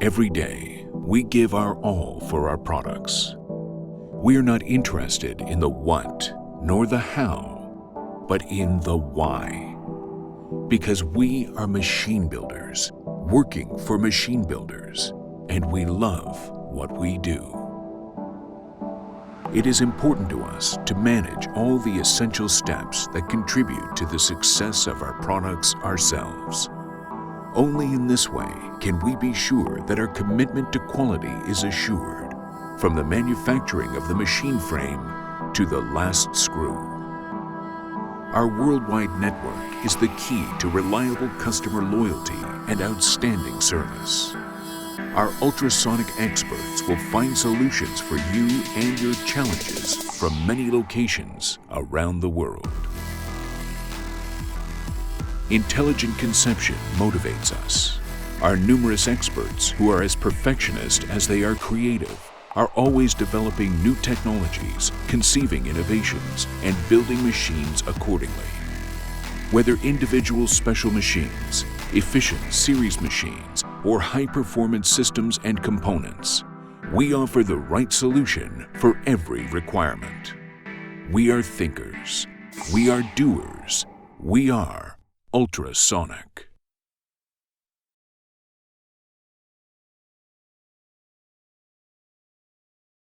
Every day, we give our all for our products. We are not interested in the what nor the how, but in the why. Because we are machine builders, working for machine builders, and we love what we do. It is important to us to manage all the essential steps that contribute to the success of our products ourselves. Only in this way can we be sure that our commitment to quality is assured, from the manufacturing of the machine frame to the last screw. Our worldwide network is the key to reliable customer loyalty and outstanding service. Our ultrasonic experts will find solutions for you and your challenges from many locations around the world. Intelligent conception motivates us. Our numerous experts, who are as perfectionist as they are creative, are always developing new technologies, conceiving innovations, and building machines accordingly. Whether individual special machines, efficient series machines, or high-performance systems and components, we offer the right solution for every requirement. We are thinkers. We are doers. We are Ultrasonic.